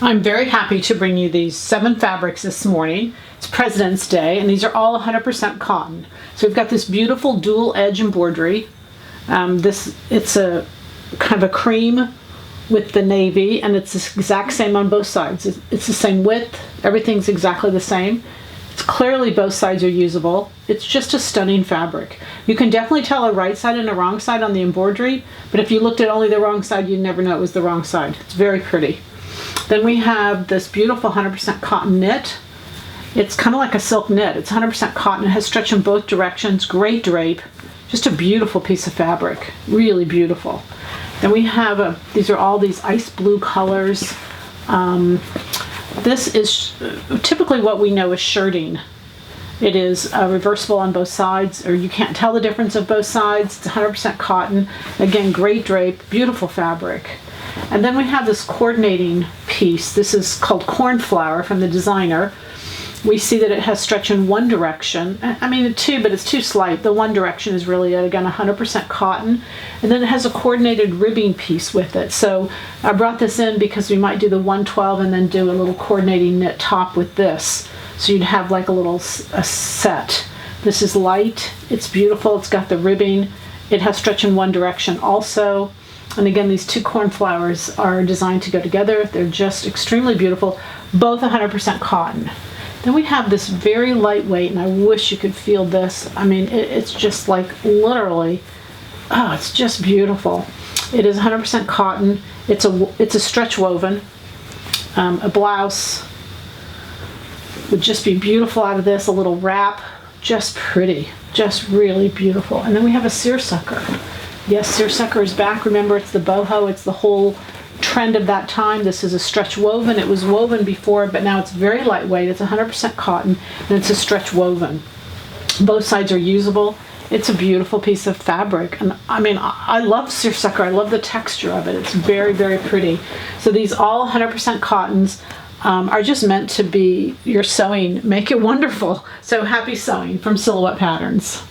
I'm very happy to bring you these 7 fabrics this morning. It's President's Day, and these are all 100% cotton. So we've got this beautiful dual edge embroidery. It's a kind of a cream with the navy, and it's the exact same on both sides. It's the same width, everything's exactly the same. It's clearly both sides are usable. It's just a stunning fabric. You can definitely tell a right side and a wrong side on the embroidery, but if you looked at only the wrong side, you'd never know it was the wrong side. It's very pretty. Then we have this beautiful 100% cotton knit. It's kind of like a silk knit. It's 100% cotton. It has stretch in both directions. Great drape. Just a beautiful piece of fabric. Really beautiful. Then we have these are all these ice blue colors. This is typically what we know as shirting. It is reversible on both sides, or you can't tell the difference of both sides. It's 100% cotton. Again, great drape, beautiful fabric. And then we have this coordinating piece. This is called Cornflower from the designer. We see that it has stretch in one direction. I mean, two, but it's too slight. The one direction is really, again, 100% cotton. And then it has a coordinated ribbing piece with it. So I brought this in because we might do the 112 and then do a little coordinating knit top with this. So you'd have like a set. This is light. It's beautiful. It's got the ribbing. It has stretch in one direction also. And again, these two cornflowers are designed to go together. They're just extremely beautiful, both 100% cotton. Then we have this very lightweight, and I wish you could feel this. I mean, it's just like literally, oh, it's just beautiful. It is 100% cotton. It's a stretch woven. A blouse would just be beautiful out of this. A little wrap, just pretty, just really beautiful. And then we have a seersucker. Yes, seersucker is back. Remember, it's the boho. It's the whole trend of that time. This is a stretch woven. It was woven before, but now it's very lightweight. It's 100% cotton, and it's a stretch woven. Both sides are usable. It's a beautiful piece of fabric. And I mean, I love seersucker. I love the texture of it. It's very, very pretty. So these all 100% cottons are just meant to be your sewing. Make it wonderful. So happy sewing from Silhouette Patterns.